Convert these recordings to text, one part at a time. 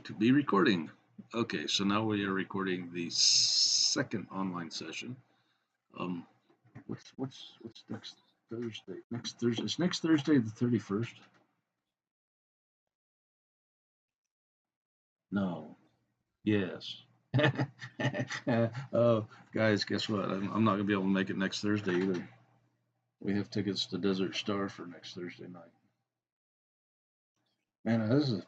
to be recording. Okay, so now we are recording the second online session. Um, what's next Thursday? Next Thursday the 31st? No. Yes. Oh, guys, guess what? I'm not gonna be able to make it next Thursday either. We have tickets to Desert Star for next Thursday night. Man, this is a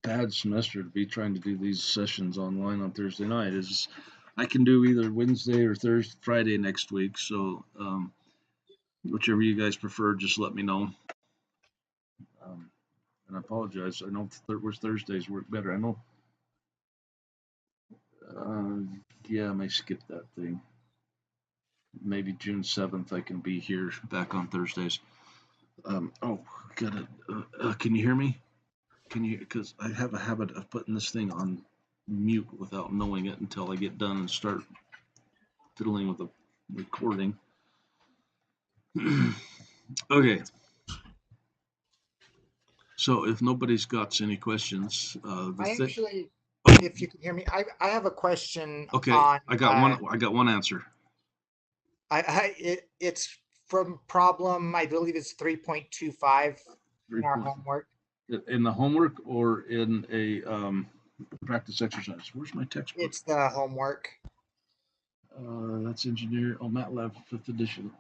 bad semester to be trying to do these sessions online on Thursday night. Is I can do either Wednesday or Thursday, Friday next week. So whichever you guys prefer, just let me know. And I apologize. I know which Thursdays work better. I know. Uh, yeah, I may skip that thing. Maybe June 7th I can be here back on Thursdays. Oh, got it. Can you hear me? Can you? Because I have a habit of putting this thing on mute without knowing it until I get done and start fiddling with the recording. Okay. So if nobody's got any questions, I actually, oh, if you can hear me, I have a question okay, on I got one. I got one answer. it's from problem, I believe it's 3.25 Three in our point homework. in the homework or in a practice exercise. Where's my textbook? It's the homework. That's engineer. Oh, MATLAB 5th edition.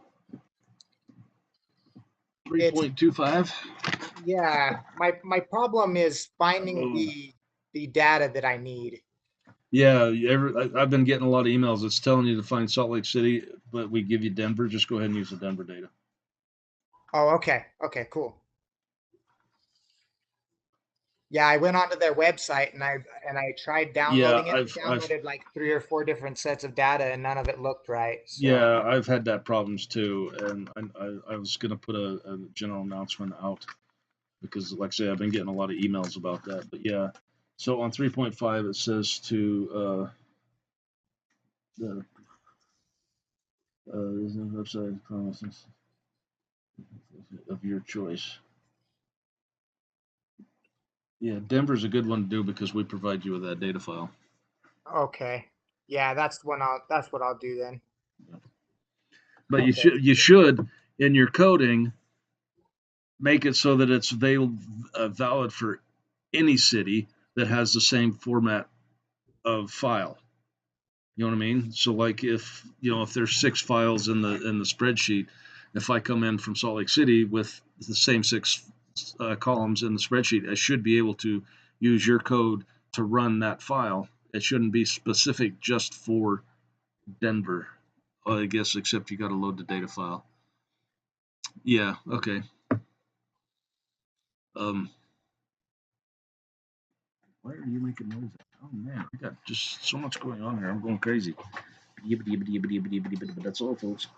It's 3.25. yeah. My problem is finding Oh. the data that I need. Yeah, I've been getting a lot of emails. It's telling you to find Salt Lake City, but we give you Denver. Just go ahead and use the Denver data. Oh, okay. Okay, cool. Yeah, I went onto their website and I tried Yeah, downloading it. I I've downloaded like 3 or 4 different sets of data and none of it looked right. So yeah, I've had that problems too, and I was gonna put a general announcement out because, like I say, I've been getting a lot of emails about that. But yeah, so on 3.5 it says to the website promises of your choice. Yeah, Denver's a good one to do because we provide you with that data file. okay. Yeah, that's what I'll do then. But Okay. you should in your coding make it so that it's valid for any city that has the same format of file. You know what I mean? So like if there's 6 files in the spreadsheet, if I come in from Salt Lake City with the same 6 columns in the spreadsheet, I should be able to use your code to run that file. It shouldn't be specific just for Denver, I guess, except you got to load the data file. Yeah. Okay. Why are you making noise? Oh man, I got just so much going on here. I'm going crazy. That's all, folks.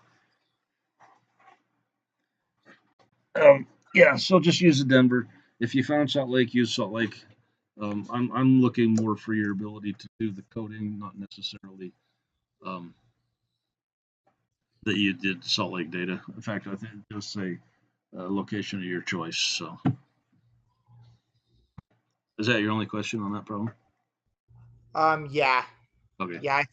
Yeah, so just use the Denver. If you found Salt Lake, use Salt Lake. I'm looking more for your ability to do the coding, not necessarily um, that you did Salt Lake data. In fact, I think just say location of your choice. So, is that your only question on that problem? Yeah. Okay. Yeah,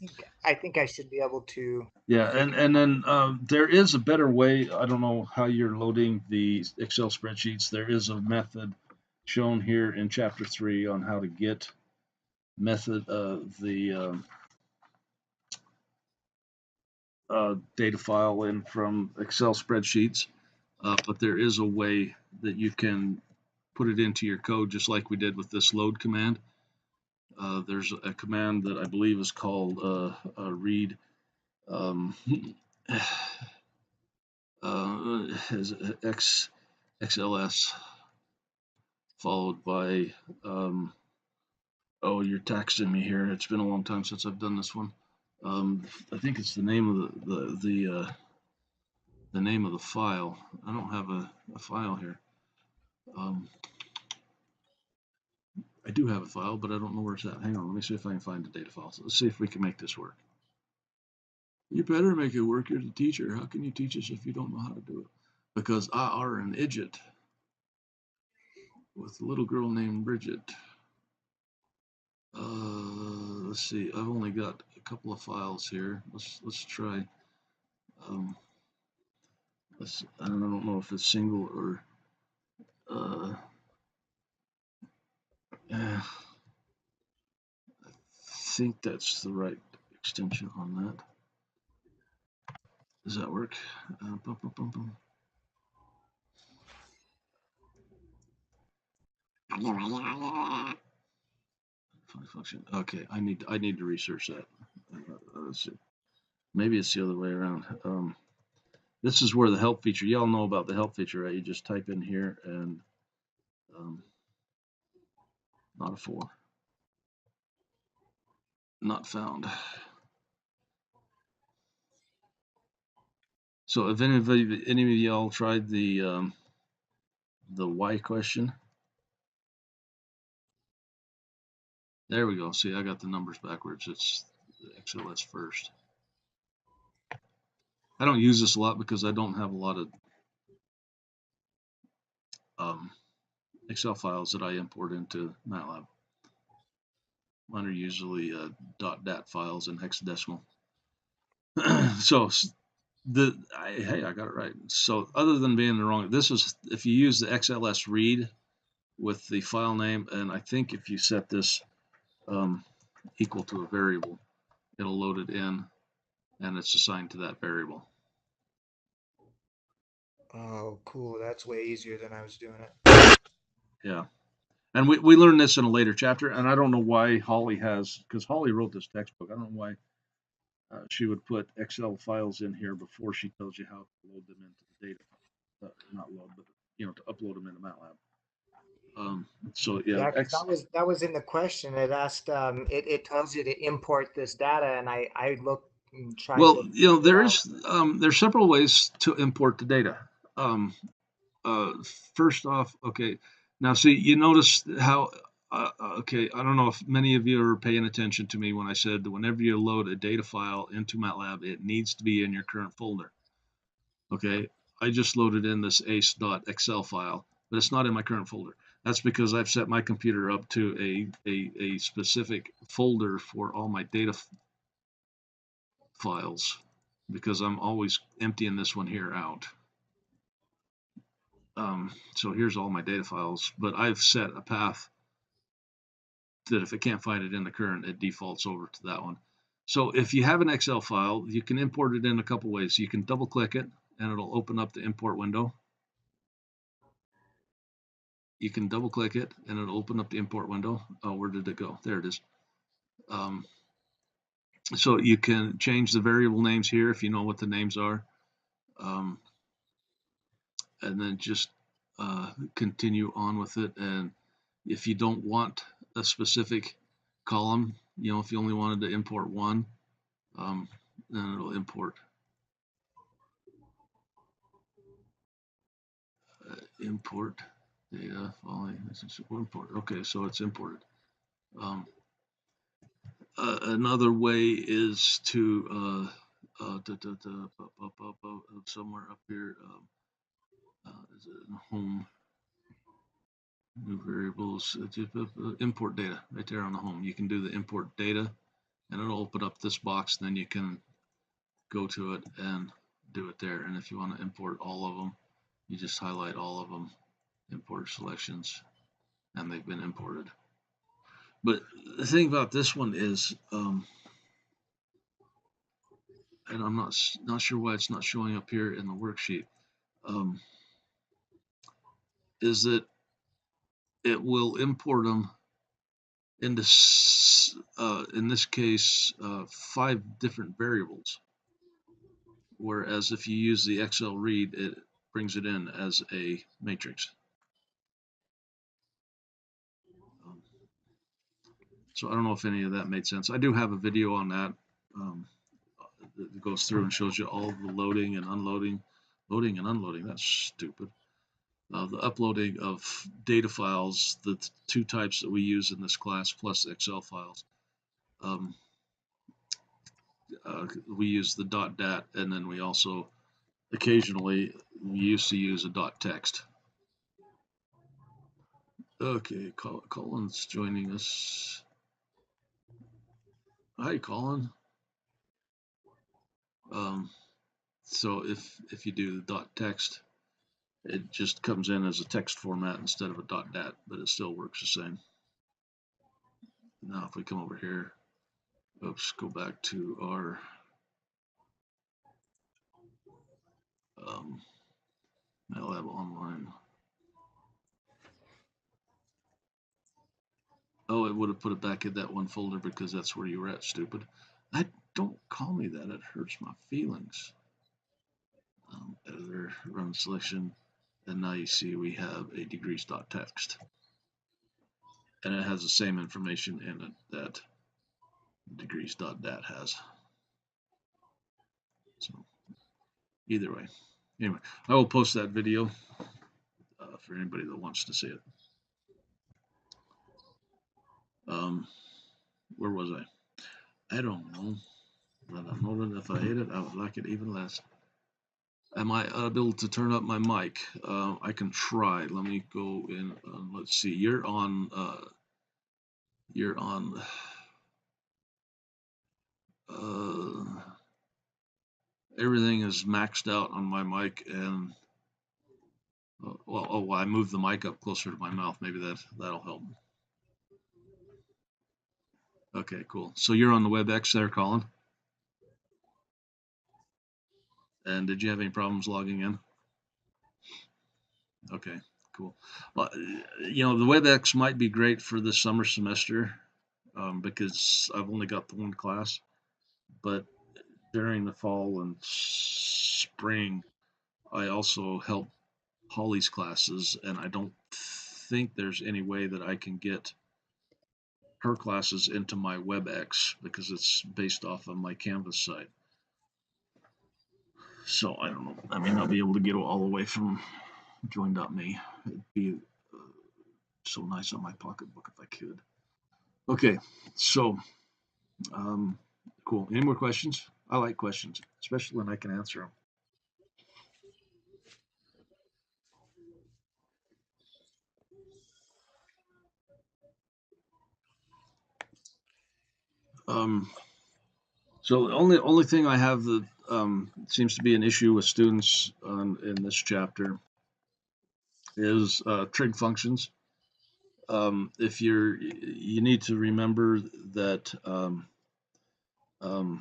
I think I should be able to Yeah, figure. and then there is a better way. I don't know how you're loading the Excel spreadsheets. There is a method shown here in Chapter 3 on how to get the data file in from Excel spreadsheets, but there is a way that you can put it into your code just like we did with this load command. There's a command that I believe is called read is XLS followed by oh, you're taxing me here. It's been a long time since I've done this one. I think it's the name of the name of the file. I don't have a file here. I do have a file, but I don't know where it's at. Hang on, let me see if I can find the data file. So let's see if we can make this work. You better make it work. You're the teacher. How can you teach us if you don't know how to do it? Because I are an idiot with a little girl named Bridget. let's see. I've only got a couple of files here. Let's try. Um, I don't know if it's single or. I think that's the right extension on that. Does that work? Bum, bum, bum, bum. Function. Okay, I need to research that. Let's see. Maybe it's the other way around. This is where the help feature. Y'all know about the help feature, right? You just type in here and not a 4, not found. So if any of y'all tried the why question, there we go. See, I got the numbers backwards. It's XLS first. I don't use this a lot because I don't have a lot of Excel files that I import into MATLAB. Mine are usually .dat files in hexadecimal. So hey, I got it right. So other than being wrong, this is if you use the XLS read with the file name, and I think if you set this equal to a variable, it'll load it in, and it's assigned to that variable. Oh, cool. That's way easier than I was doing it. Yeah. And we learned this in a later chapter, and I don't know why Holly has, because Holly wrote this textbook. I don't know why she would put Excel files in here before she tells you how to load them into the data. Not load, but to upload them into MATLAB. So yeah, Yeah, because that was in the question. It asked, it tells you to import this data, and I looked and tried well, to figure out. there's several ways to import the data. First off, okay, now see, you notice how okay, I don't know if many of you are paying attention to me when I said that whenever you load a data file into MATLAB, it needs to be in your current folder. Okay, I just loaded in this ace.excel file, but it's not in my current folder. That's because I've set my computer up to a specific folder for all my data files, because I'm always emptying this one here out. So here's all my data files, but I've set a path that if it can't find it in the current, it defaults over to that one. So if you have an Excel file, you can import it in a couple ways. You can double click it and it'll open up the import window. You can double click it and it'll open up the import window. Oh, where did it go? There it is. So you can change the variable names here if you know what the names are. And then just continue on with it. And if you don't want a specific column, if you only wanted to import one, then it'll import import data following import. Okay, so it's imported. Another way is to somewhere up here, is it home, new variables, import data right there on the home. You can do the import data and it'll open up this box. Then you can go to it and do it there. And if you want to import all of them, you just highlight all of them, import selections, and they've been imported. But the thing about this one is, and I'm not sure why it's not showing up here in the worksheet, is that it will import them into, in this case, 5 different variables. Whereas if you use the Excel read, it brings it in as a matrix. So I don't know if any of that made sense. I do have a video on that that goes through and shows you all the loading and unloading. Loading and unloading, that's stupid. The uploading of data files, the 2 types that we use in this class, plus Excel files. We use the .dat, and then we also occasionally we used to use a .text. Okay, Colin's joining us. Hi, Colin. Um, so if you do the dot text, it just comes in as a text format instead of a dot dat, but it still works the same. Now if we come over here, oops, go back to our MATLAB online. Oh, it would have put it back in that one folder because that's where you were at, stupid. Don't call me that. It hurts my feelings. Editor, run selection, and now you see we have a degrees.txt. And it has the same information in it that degrees.dat has. So either way. Anyway, I will post that video for anybody that wants to see it. Where was I? I don't know. But I know that if I hate it, I would like it even less. Am I able to turn up my mic? I can try. Let me go in. Let's see. You're on. You're on. Everything is maxed out on my mic, and well, I moved the mic up closer to my mouth. Maybe that'll help. Okay, cool. So you're on the WebEx there, Colin. And did you have any problems logging in? Okay, cool. Well, the WebEx might be great for the summer semester because I've only got the one class, but during the fall and spring, I also help Holly's classes, and I don't think there's any way that I can get her classes into my WebEx because it's based off of my Canvas site. So I don't know. I may not be able to get all the way from join.me. It'd be so nice on my pocketbook if I could. Okay, so cool. Any more questions? I like questions, especially when I can answer them. So the only thing I have that seems to be an issue with students in this chapter is trig functions. If you need to remember that um, uh,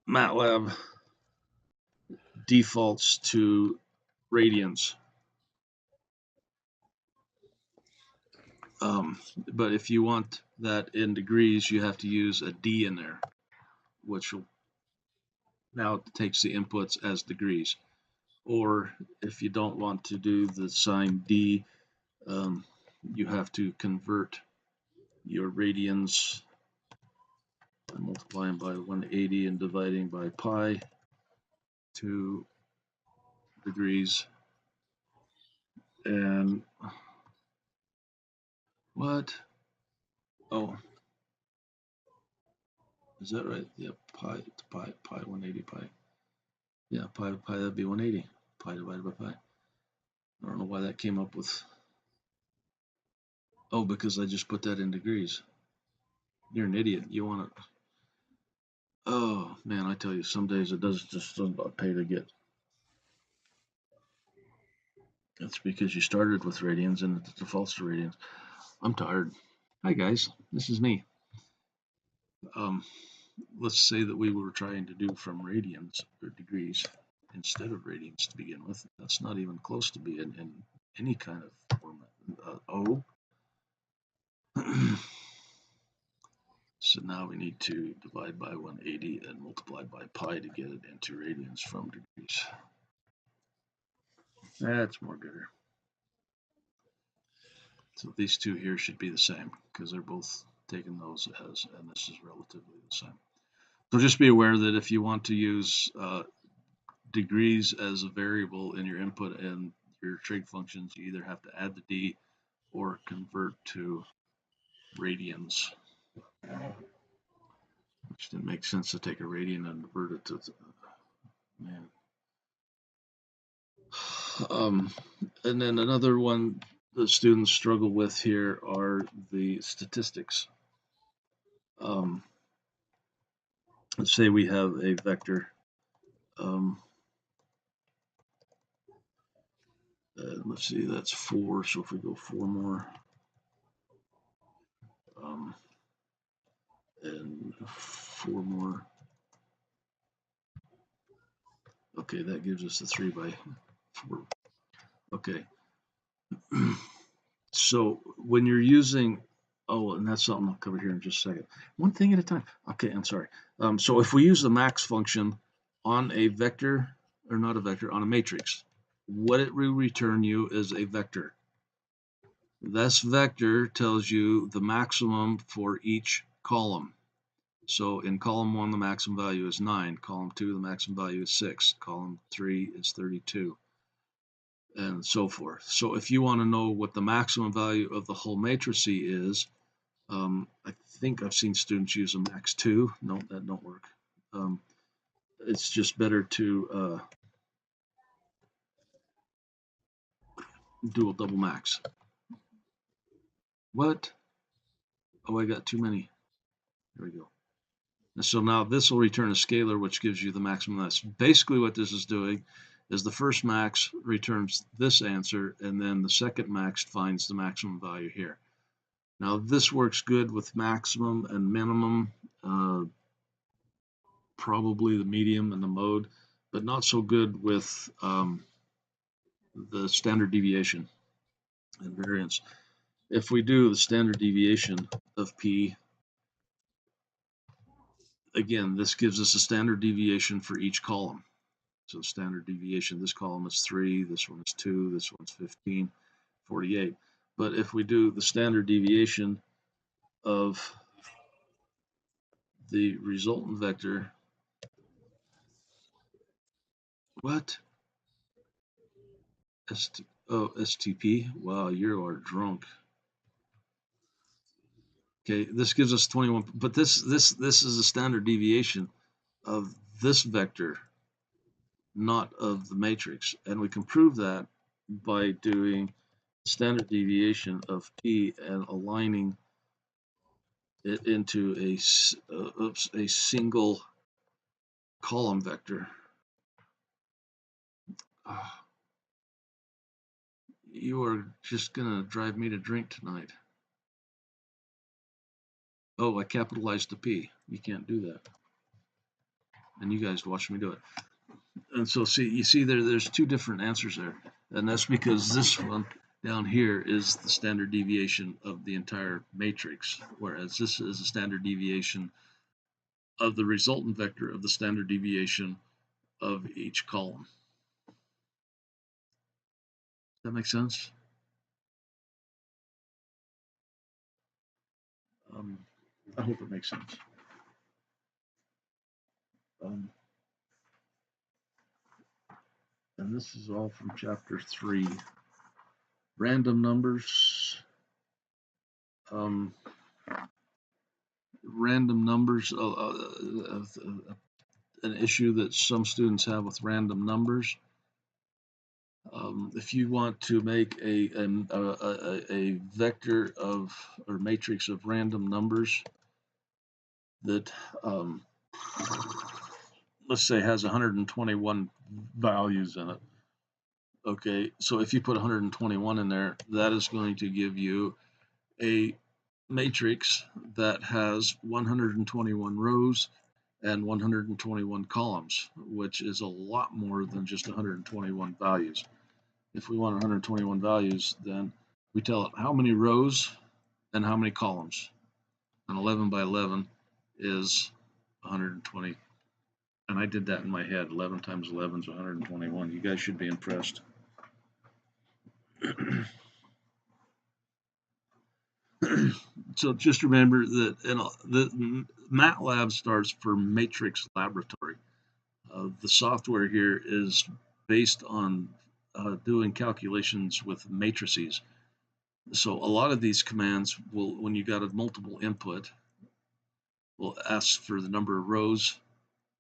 MATLAB defaults to radians. But if you want that in degrees, you have to use a D in there, which will now takes the inputs as degrees. Or if you don't want to do the sign D, you have to convert your radians by multiplying by 180 and dividing by pi to degrees. And what? Oh, is that right? Yeah, pi 180 pi. Yeah, pi to pi, that'd be 180. Pi divided by pi. I don't know why that came up with. Oh, because I just put that in degrees. You're an idiot. You want to. Oh man, I tell you, some days it just doesn't pay to get. That's because you started with radians and it defaults to radians. I'm tired. Hi guys, this is me. Let's say that we were trying to do from radians or degrees instead of radians to begin with. That's not even close to being in any kind of format. So now we need to divide by 180 and multiply by pi to get it into radians from degrees. That's more gooder. So these two here should be the same because they're both taking those as, and this is relatively the same. So just be aware that if you want to use degrees as a variable in your input and your trig functions, you either have to add the D or convert to radians. Which didn't make sense to take a radian and convert it to, man. And then another one the students struggle with here are the statistics. Let's say we have a vector. Let's see, that's 4. So if we go 4 more, and 4 more, okay, that gives us a 3 by 4. Okay. So when you're using, oh, and that's something I'll cover here in just a second. One thing at a time. Okay, I'm sorry. So if we use the max function on a vector, or not a vector, on a matrix, what it will return you is a vector. This vector tells you the maximum for each column. So in column 1, the maximum value is 9. Column 2, the maximum value is 6. Column 3 is 32. And so forth. So if you want to know what the maximum value of the whole matrix is, I think I've seen students use a max 2. No, that don't work. It's just better to do a double max. What? Oh, I got too many. There we go. And so now this will return a scalar, which gives you the maximum. That's basically what this is doing. Is the first max returns this answer, and then the second max finds the maximum value here. Now this works good with maximum and minimum, probably the medium and the mode, but not so good with the standard deviation and variance. If we do the standard deviation of P, again, this gives us a standard deviation for each column. So standard deviation, this column is 3, this one is 2, this one's 15, 48. But if we do the standard deviation of the resultant vector, what? STP? Wow, you are drunk. Okay, this gives us 21, but this is a standard deviation of this vector, not of the matrix. And we can prove that by doing standard deviation of P and aligning it into a single column vector. You are just gonna drive me to drink tonight. Oh, I capitalized the P. You can't do that. And you guys watch me do it. And so you see there's two different answers there. And that's because this one down here is the standard deviation of the entire matrix, whereas this is a standard deviation of the resultant vector of the standard deviation of each column. Does that make sense? I hope it makes sense. And this is all from chapter 3. Random numbers. Random numbers, an issue that some students have with random numbers. If you want to make a vector of or matrix of random numbers that let's say has 121 values in it. Okay, so if you put 121 in there, that is going to give you a matrix that has 121 rows and 121 columns, which is a lot more than just 121 values. If we want 121 values, then we tell it how many rows and how many columns. And 11 by 11 is 120. And I did that in my head. 11 times 11 is 121. You guys should be impressed. So just remember that the MATLAB starts for Matrix Laboratory. The software here is based on doing calculations with matrices. So a lot of these commands will, when you got a multiple input, will ask for the number of rows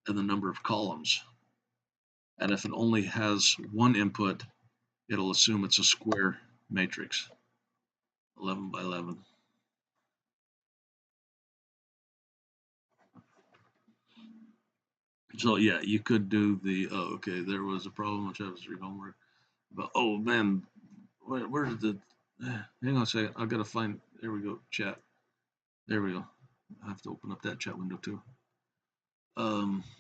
and the number of columns. And if it only has one input, it'll assume it's a square matrix. 11 by 11. So yeah, you could do the, oh, okay, there was a problem which I was reading homework. But, oh man, where did the, hang on a second, I've got to find, there we go, chat. There we go. I have to open up that chat window too.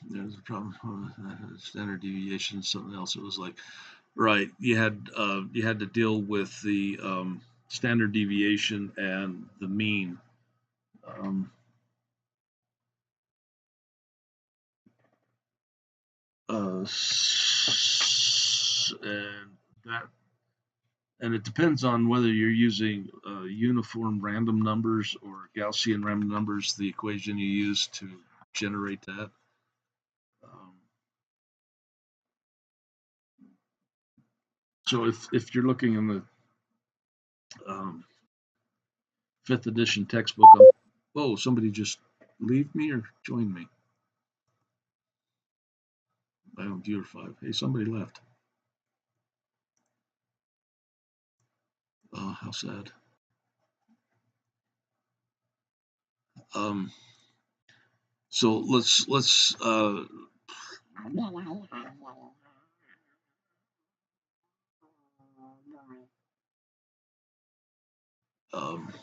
There's a problem, standard deviation, something else. It was like, right, you had to deal with the standard deviation and the mean. Um, and that and it depends on whether you're using uniform random numbers or Gaussian random numbers, the equation you use to generate that. So if you're looking in the um, fifth edition textbook, oh, somebody just leave me or join me? I don't viewer 5. Hey, somebody left. Oh, how sad. So let's um,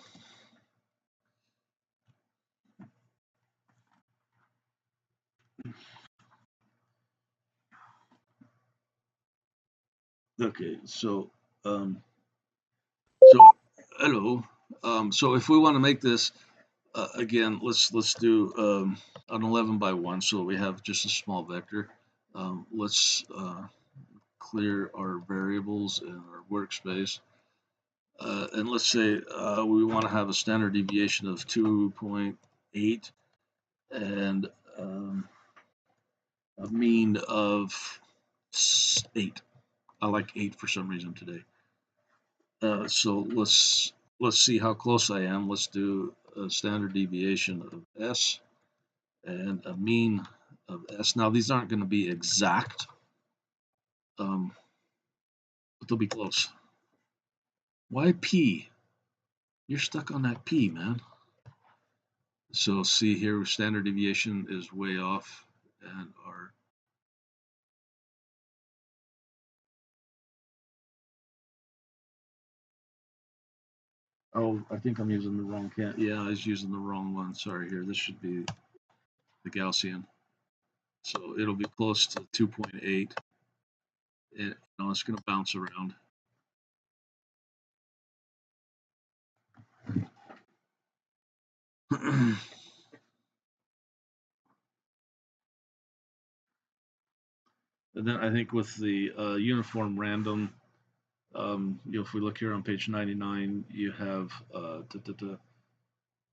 okay. So hello. So if we want to make this again, let's do an 11 by 1, so we have just a small vector. Let's clear our variables in our workspace. And let's say we want to have a standard deviation of 2.8 and a mean of 8. I like 8 for some reason today. So let's see how close I am. Let's do a standard deviation of S and a mean of S. Now these aren't going to be exact, but they'll be close. Why P? You're stuck on that P, man. So see here, standard deviation is way off, and our oh, I think I'm using the wrong can. Yeah, I was using the wrong one. Sorry here. This should be the Gaussian. So it'll be close to 2.8. And it's going to bounce around. And then I think with the uniform random, if we look here on page 99, you have a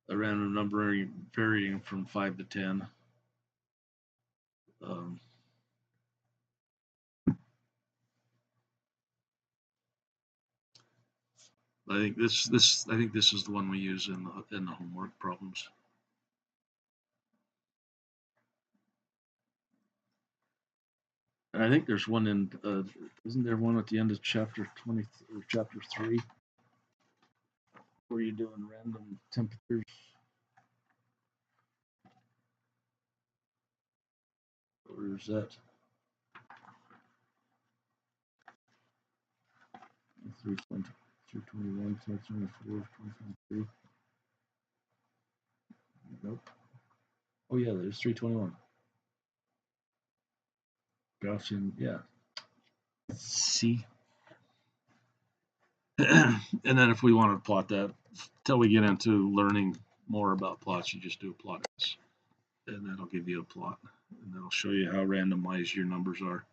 random number varying from 5 to 10. I think this is the one we use in the homework problems. And I think there's one in isn't there one at the end of chapter 20 or chapter 3 where you're doing random temperatures? Or is that 320, 321, 324, 2023? Nope. Oh yeah, there's 321. Gaussian, yeah. See? And then if we want to plot that, till we get into learning more about plots, you just do a plot S, and that'll give you a plot, and that'll show you how randomized your numbers are.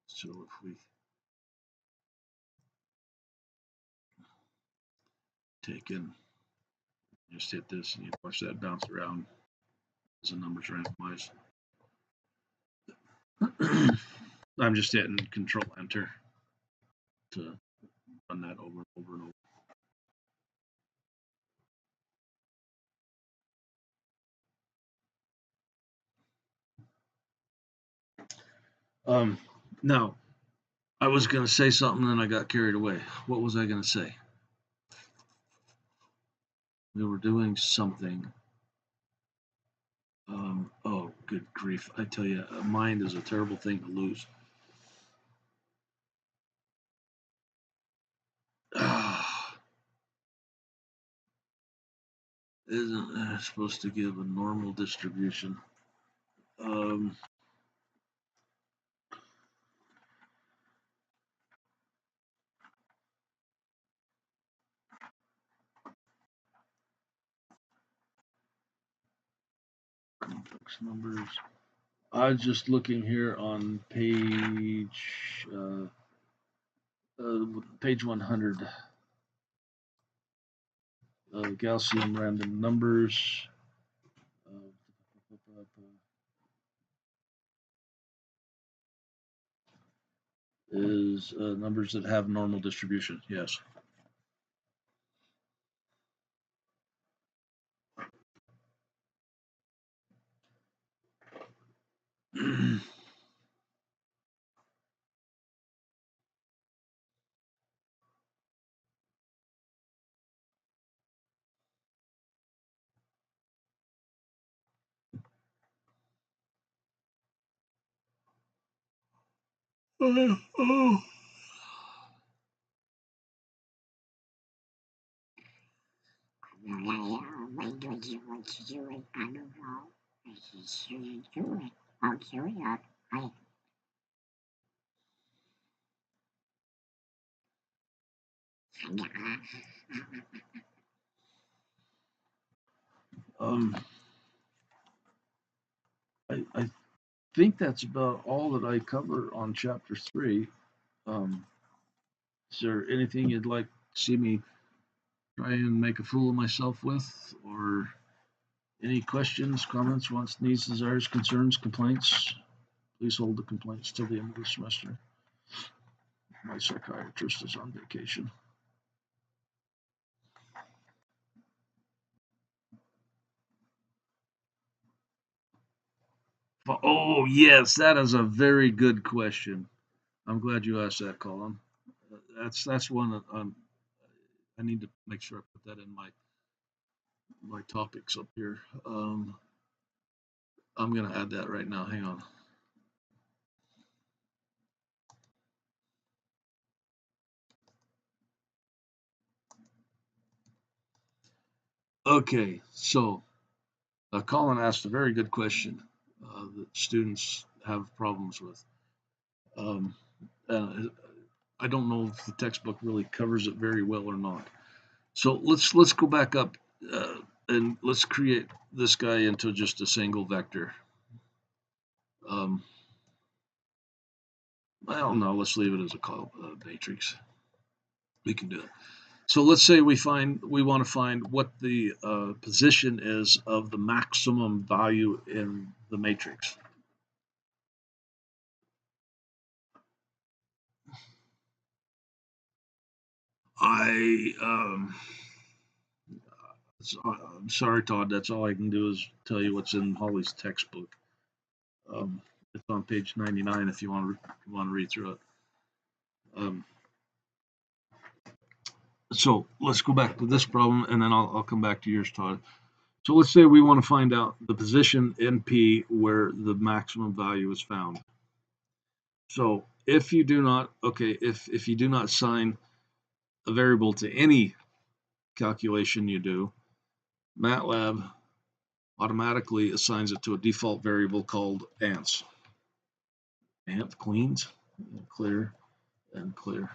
So if we take in, just hit this, and you watch that bounce around as the numbers randomized. I'm just hitting Control Enter to run that over and over and over. Now, I was going to say something and I got carried away. What was I going to say? We were doing something. Oh, good grief. I tell you, a mind is a terrible thing to lose. Isn't that supposed to give a normal distribution? Um, complex numbers. I was just looking here on page 100. Gaussian random numbers. Is numbers that have normal distribution. Yes. Oh. Why don't you want to do it? I don't know. I just shouldn't do it. I'll carry out. Um, I think that's about all that I cover on chapter 3. Um, is there anything you'd like to see me try and make a fool of myself with, or any questions, comments, wants, needs, desires, concerns, complaints? Please hold the complaints till the end of the semester. My psychiatrist is on vacation. Oh, yes, that is a very good question. I'm glad you asked that, Colin. That's one that I need to make sure I put that in my topics up here. I'm going to add that right now. Hang on. Okay, so Colin asked a very good question that students have problems with. Um, I don't know if the textbook really covers it very well or not. So let's go back up and let's create this guy into just a single vector. Well, no, let's leave it as a matrix. We can do it. So let's say we want to find what the position is of the maximum value in the matrix. I'm sorry, Todd. That's all I can do is tell you what's in Holly's textbook. It's on page 99 if you want to read through it. So let's go back to this problem, and then I'll come back to yours, Todd. So let's say we want to find out the position in P where the maximum value is found. So if you do not, if you do not assign a variable to any calculation you do, MATLAB automatically assigns it to a default variable called ants. Ant cleans, clear, and clear.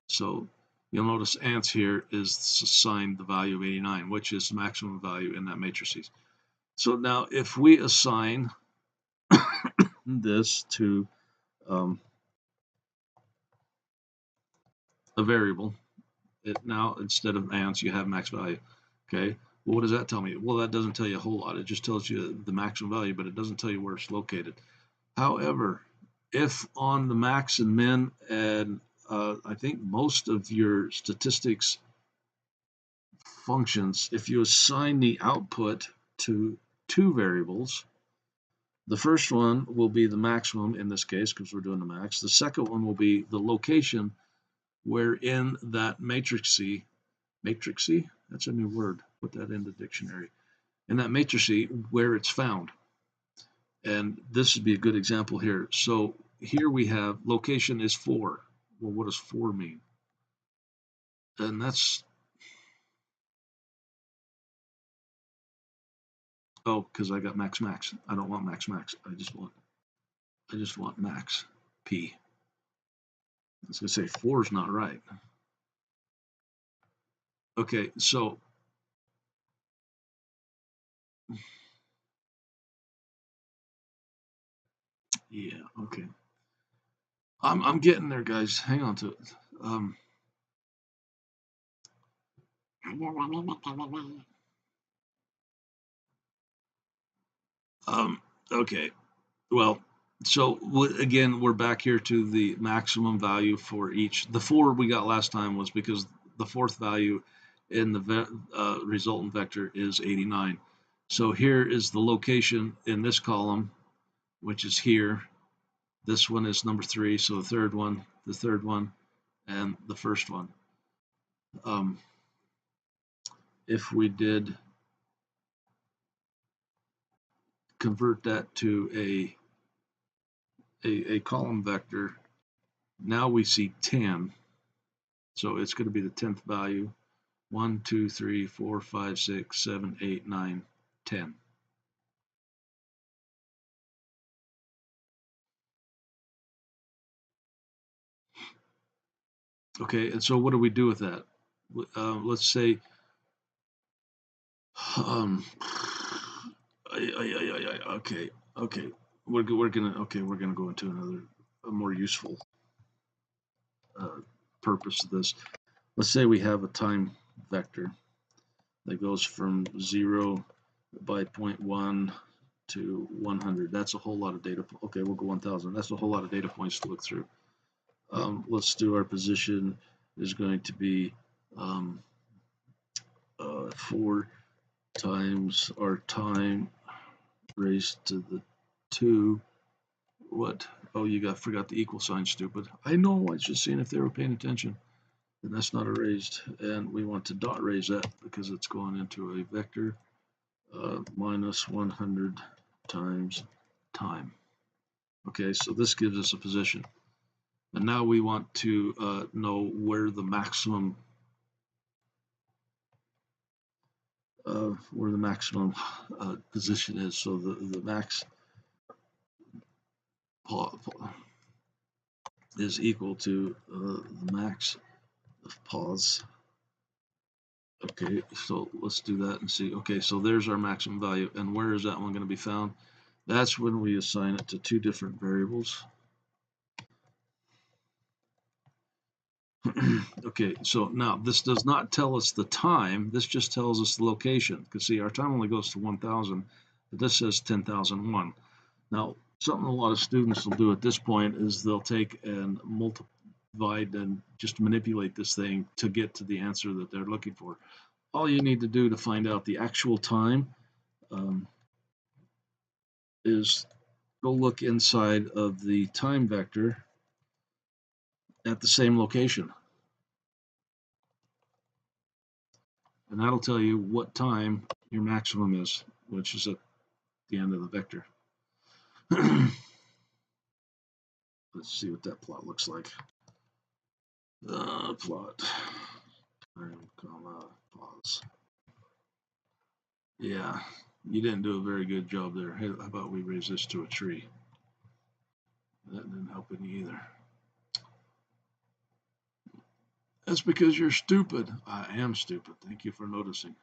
So you'll notice ants here is assigned the value of 89, which is the maximum value in that matrices. So now if we assign this to a variable, now instead of ants, you have max value. Okay, well, what does that tell me? Well, that doesn't tell you a whole lot. It just tells you the maximum value, but it doesn't tell you where it's located. However, if on the max and min, and I think most of your statistics functions, if you assign the output to two variables, The first one will be the maximum in this case because we're doing the max. The second one will be the location where in that matrixy, that's a new word, put that in the dictionary, in that matrixy where it's found. And this would be a good example here. So here we have location is 4. Well, what does 4 mean? And that's, oh, because I got max. I don't want max. I just want max P. I was going to say 4 is not right. Okay, so yeah, okay. I'm getting there, guys. Hang on to it. Okay. Well, so again, we're back here to the maximum value for each. The 4 we got last time was because the fourth value in the resultant vector is 89. So here is the location in this column, which is here. This one is number 3, so the third one, and the first one. If we did convert that to a column vector, now we see 10. So it's going to be the 10th value. 1, 2, 3, 4, 5, 6, 7, 8, 9, 10. Okay, and so what do we do with that? Let's say, okay, we're gonna go into another a more useful purpose of this. Let's say we have a time vector that goes from 0 by 0.1 to 100. That's a whole lot of data. Okay, we'll go 1,000. That's a whole lot of data points to look through. Let's do our position is going to be 4 times our time raised to the 2. What? Oh, forgot the equal sign, stupid. I know, I was just seeing if they were paying attention. And that's not erased. And we want to dot raise that because it's going into a vector minus 100 times time. Okay, so this gives us a position. And now we want to know where the maximum position is. So the max is equal to the max of pause. Okay, so let's do that and see. Okay, so there's our maximum value. And where is that one going to be found? That's when we assign it to 2 different variables. Okay, so now this does not tell us the time. This just tells us the location. Because see, our time only goes to 1,000, but this says 10,001. Now, something a lot of students will do at this point is they'll take and divide and just manipulate this thing to get to the answer that they're looking for. All you need to do to find out the actual time is go look inside of the time vector at the same location. And that'll tell you what time your maximum is, which is at the end of the vector. Let's see what that plot looks like. Plot, time, comma, pause. Yeah, you didn't do a very good job there. Hey, how about we raise this to a tree? That didn't help any either. That's because you're stupid. I am stupid. Thank you for noticing.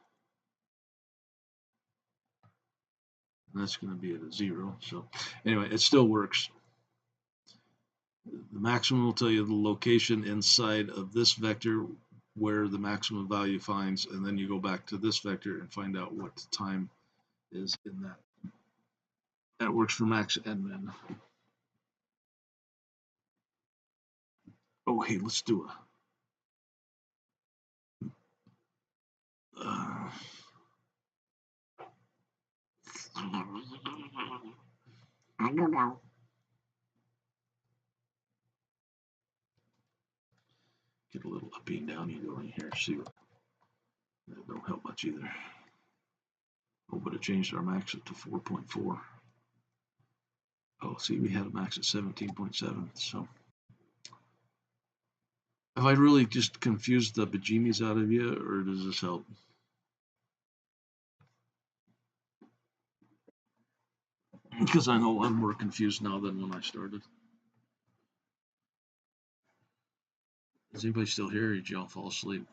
That's going to be at a 0. So anyway, it still works. The maximum will tell you the location inside of this vector where the maximum value finds, and then you go back to this vector and find out what the time is in that. That works for max and min. Oh, hey, let's do I don't know. Get a little uppy and downy going here. See what that don't help much either. Oh, but it changed our max up to 4.4. Oh, see, we had a max at 17.7. So have I really just confused the bejeemies out of you, or does this help? Because I know I'm more confused now than when I started. Is anybody still here, or did y'all fall asleep?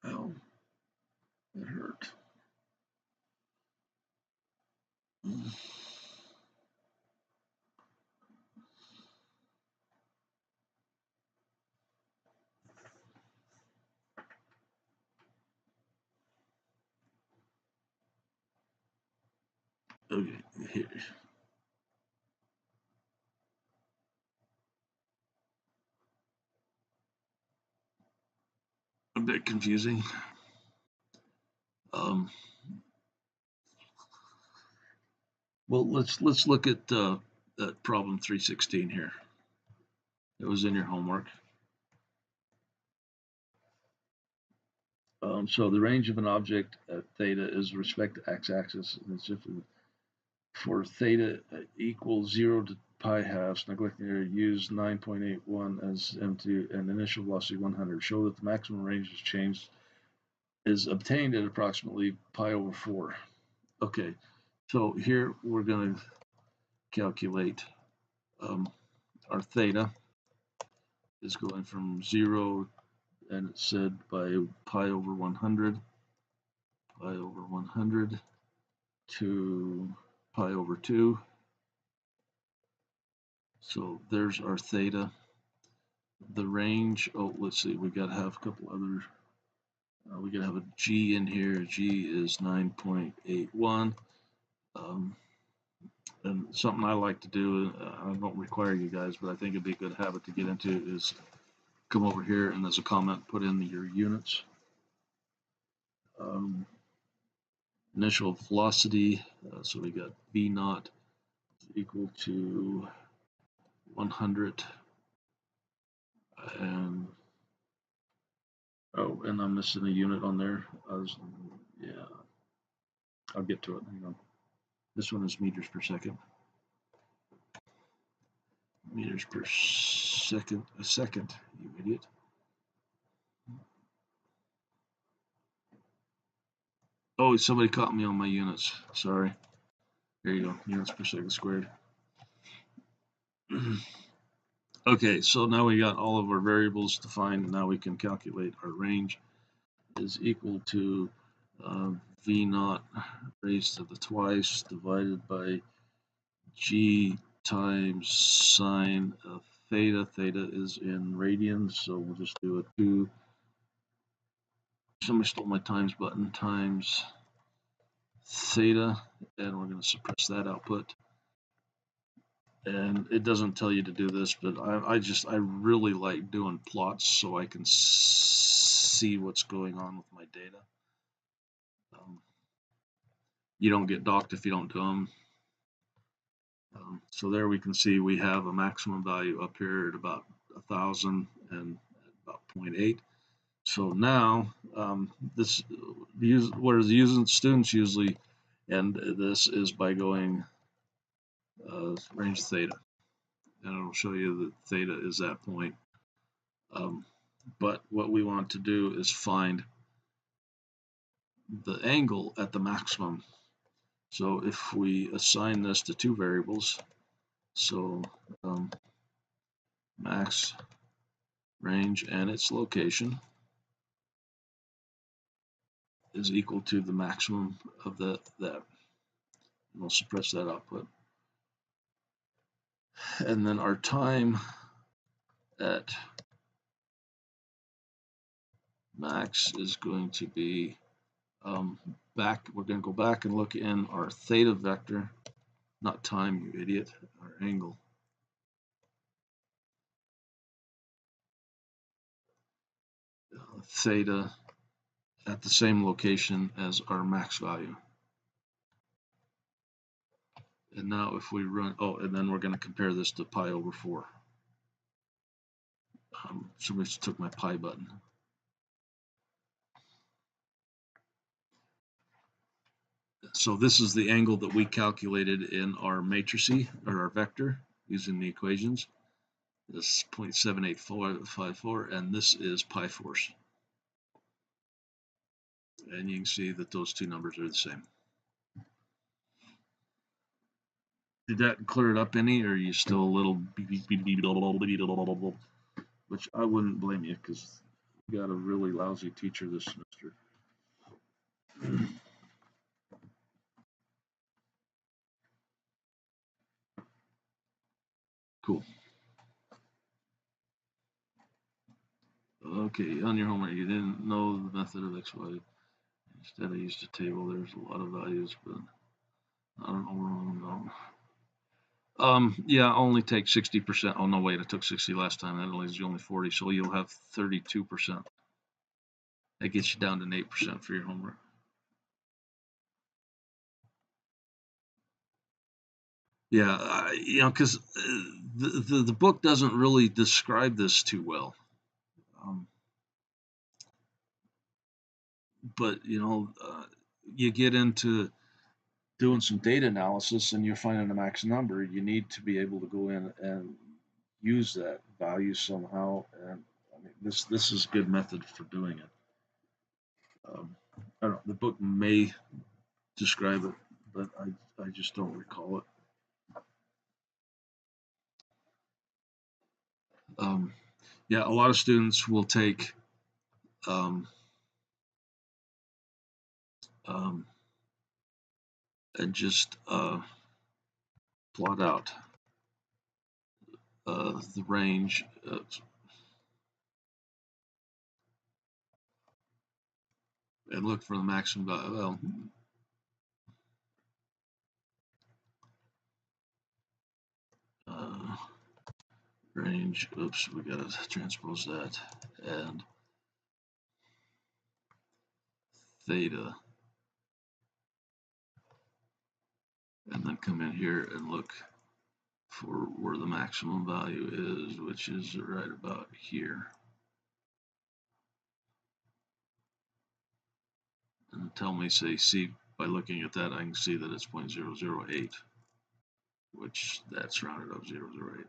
Ow, that hurt. Okay, here. A bit confusing. Well, let's look at problem 316 here. It was in your homework. So the range of an object at theta is with respect to x-axis. For theta equals 0 to pi halves, neglecting area, use 9.81 as M2 and initial velocity 100. Show that the maximum range of change is obtained at approximately pi over 4. Okay, so here we're going to calculate our theta is going from 0, and it said by pi over 100 to pi over 2. So there's our theta. The range, oh, let's see, we got to have a couple other, we got to have a G in here. G is 9.81. And something I like to do, I don't require you guys, but I think it'd be a good habit to get into is come over here and as a comment, put in your units. Initial velocity, so we got V naught equal to 100, and oh, and I'm missing a unit on there. Yeah, I'll get to it. Hang on. This one is meters per second. Meters per second, a second, you idiot. Oh, somebody caught me on my units. Sorry. There you go, units per second squared. Okay, so now we got all of our variables defined, and now we can calculate our range is equal to V naught raised to the twice divided by G times sine of theta. Theta is in radians, so we'll just do a 2. Somebody stole my times button, times theta, and we're going to suppress that output. And it doesn't tell you to do this, but I really like doing plots so I can see what's going on with my data. You don't get docked if you don't do them. So there we can see we have a maximum value up here at about 1,000 and about 0.8. So now where the using students usually end this is by going range theta, and it'll show you that theta is that point. But what we want to do is find the angle at the maximum. So if we assign this to 2 variables, so max range and its location is equal to the maximum of that. We'll suppress that output. And then our time at max is going to be we're going to go back and look in our theta vector, not time, you idiot, our angle. Theta at the same location as our max value. And now if we run, oh, and then we're going to compare this to pi over 4. Somebody just took my pi button. So this is the angle that we calculated in our matrice or our vector using the equations. This is 0.7854, and this is pi force. And you can see that those two numbers are the same. Did that clear it up any, or are you still a little, which I wouldn't blame you because you got a really lousy teacher this semester. Cool. Okay, on your homework, you didn't know the method of XY. Instead, I used a table. There's a lot of values, but I don't know where I'm going. Yeah, only take 60%. Oh, no, wait, I took 60 last time. That leaves you only 40, so you'll have 32%. That gets you down to 8% for your homework. Yeah, you know, because the book doesn't really describe this too well. But, you know, you get into doing some data analysis and you're finding a max number, you need to be able to go in and use that value somehow. And I mean, this is a good method for doing it. I don't know, the book may describe it, but I just don't recall it. Yeah, a lot of students will take and just plot out the range and look for the maximum value. Well, range, oops, we gotta transpose that, and theta, and then come in here and look for where the maximum value is, which is right about here. And tell me, say, see, by looking at that, I can see that it's 0.008, which that's rounded up 0.008.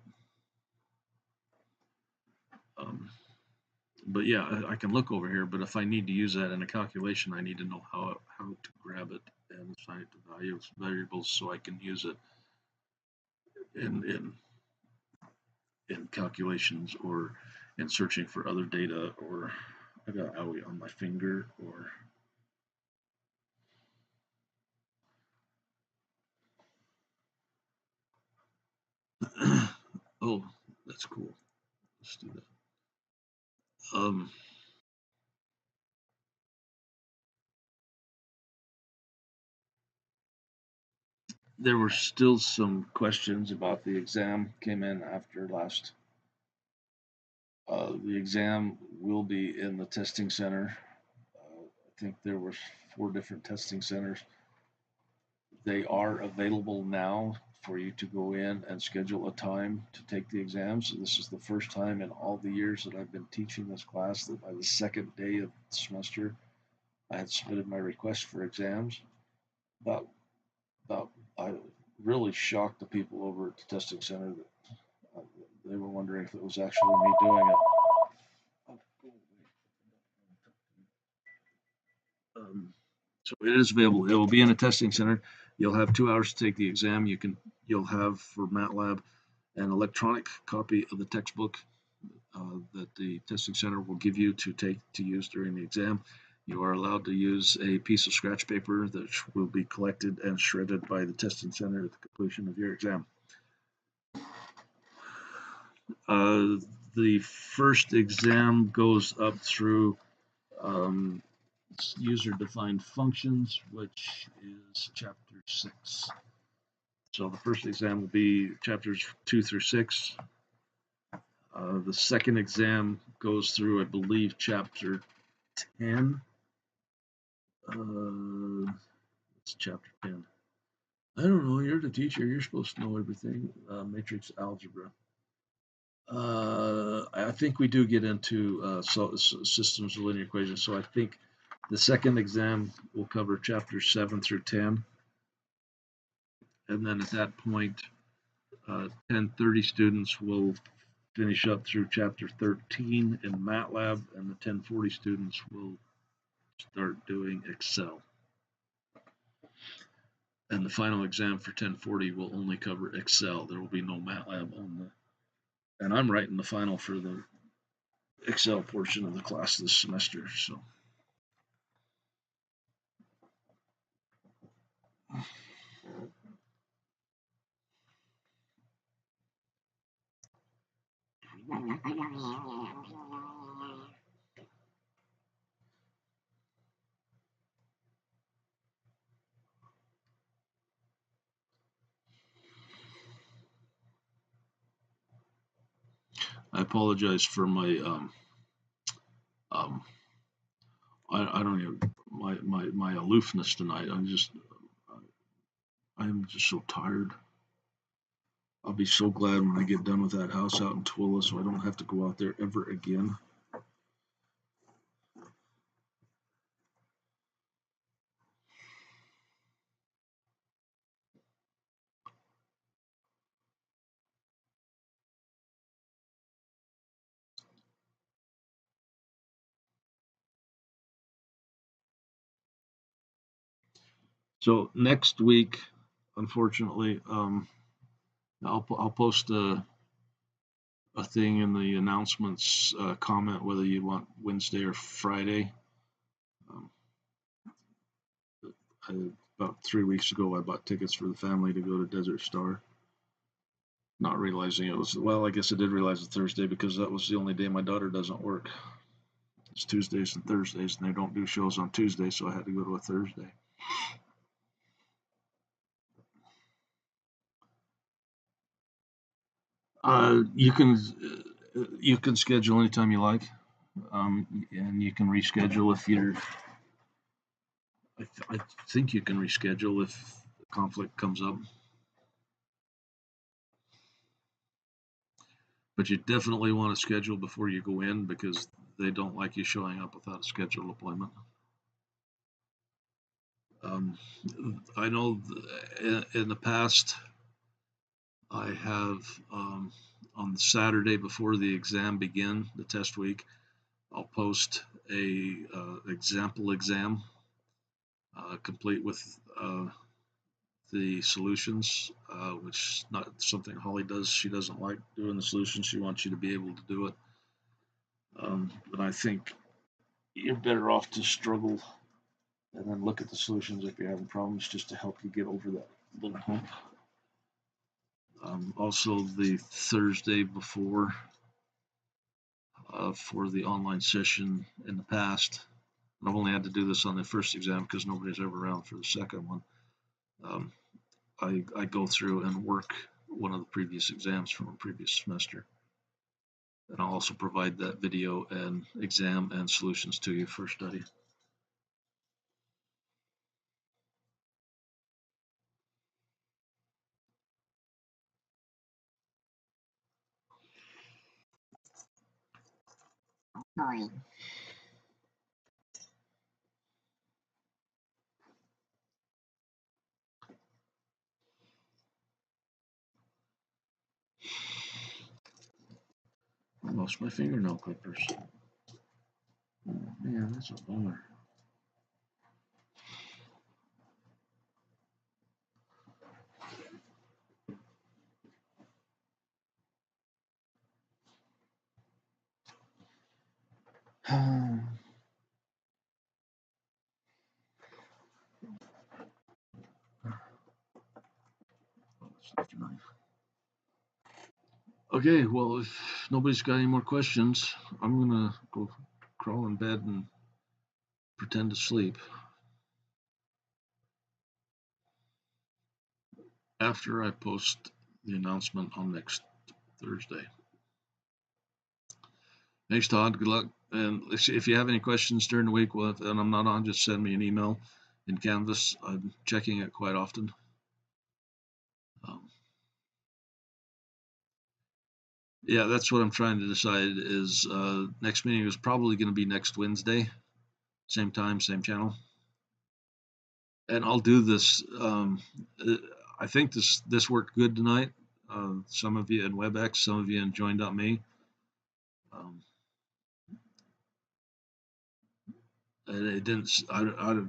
But yeah, I can look over here, but if I need to use that in a calculation, I need to know how to grab it and assign it to variables so I can use it in calculations or in searching for other data, or I got owie on my finger, or oh, that's cool. Let's do that. There were still some questions about the exam came in after last. The exam will be in the testing center. I think there were 4 different testing centers. They are available now for you to go in and schedule a time to take the exams. So this is the first time in all the years that I've been teaching this class that by the second day of the semester, I had submitted my request for exams. But I really shocked the people over at the testing center that they were wondering if it was actually me doing it. So it is available. It will be in a testing center. You'll have 2 hours to take the exam. You'll have for MATLAB an electronic copy of the textbook that the testing center will give you to use during the exam. You are allowed to use a piece of scratch paper that will be collected and shredded by the testing center at the completion of your exam. The first exam goes up through user-defined functions, which is chapter 6. So the first exam will be chapters 2 through 6. The second exam goes through, I believe, chapter 10. It's chapter 10. I don't know. You're the teacher. You're supposed to know everything. Matrix algebra. I think we do get into systems of linear equations. So I think the second exam will cover chapters 7 through 10. And then at that point, 1030 students will finish up through chapter 13 in MATLAB, and the 1040 students will start doing Excel. And the final exam for 1040 will only cover Excel. There will be no MATLAB on the, and I'm writing the final for the Excel portion of the class this semester. So. I apologize for my I don't even my aloofness tonight. I'm just so tired. I'll be so glad when I get done with that house out in Twilla, so I don't have to go out there ever again. So next week, unfortunately, I'll post a thing in the announcements comment whether you want Wednesday or Friday. About 3 weeks ago, I bought tickets for the family to go to Desert Star, not realizing it was, well, I guess I did realize it's Thursday because that was the only day my daughter doesn't work. It's Tuesdays and Thursdays, and they don't do shows on Tuesday, so I had to go to a Thursday. You can schedule anytime you like, and you can reschedule if you're. I think you can reschedule if a conflict comes up, but you definitely want to schedule before you go in because they don't like you showing up without a scheduled appointment. I know in the past I have on the Saturday before the exam begin, the test week, I'll post a example exam complete with the solutions, which is not something Holly does. She doesn't like doing the solutions. She wants you to be able to do it. But I think you're better off to struggle and then look at the solutions if you're having problems, just to help you get over that little hump. Also, the Thursday before for the online session in the past, I've only had to do this on the first exam because nobody's ever around for the second one. I go through and work one of the previous exams from a previous semester. And I'll also provide that video and exam and solutions to you for study. Boy. I lost my fingernail clippers. Oh man, that's a bummer. Okay, well, if nobody's got any more questions, I'm gonna go crawl in bed and pretend to sleep. After I post the announcement on next Thursday. Thanks, Todd. Good luck. And if you have any questions during the week, and I'm not on, just send me an email in Canvas. I'm checking it quite often. Yeah, that's what I'm trying to decide is next meeting is probably going to be next Wednesday, same time, same channel. And I'll do this. I think this worked good tonight. Some of you in WebEx, some of you in Join.me. And it didn't.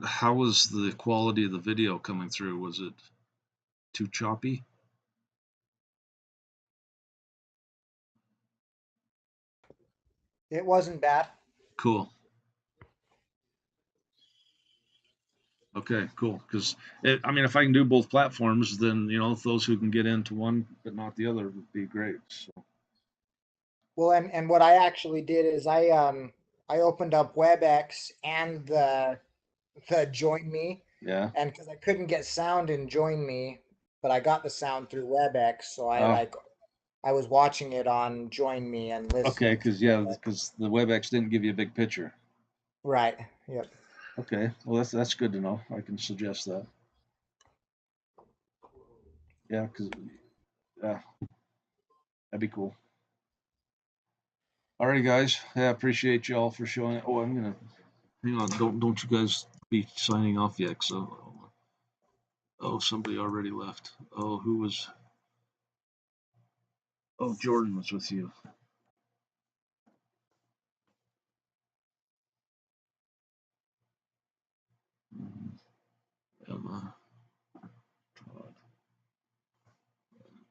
How was the quality of the video coming through? Was it too choppy? It wasn't bad. Cool. Okay, cool. Because I mean, if I can do both platforms, then those who can get into one but not the other would be great. So. Well, and what I actually did is I opened up WebEx and the Join Me. Yeah. And because I couldn't get sound in Join Me, but I got the sound through WebEx, so I was watching it on Join Me and listening. Okay, because the WebEx didn't give you a big picture. Right. Yep. Okay, well that's good to know. I can suggest that. Yeah, because that'd be cool. Alrighty, guys. Yeah, I appreciate y'all for showing. Oh, I'm gonna hang on. Don't you guys be signing off yet? So, oh, somebody already left. Oh, who was? Oh, Jordan was with you. Emma, Todd,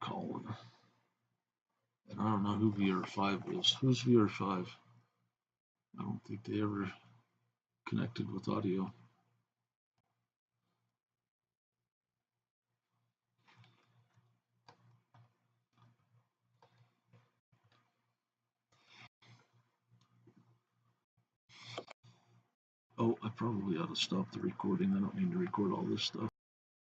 Colin. And I don't know who VR5 is. Who's VR5? I don't think they ever connected with audio. Oh, I probably ought to stop the recording. I don't mean to record all this stuff.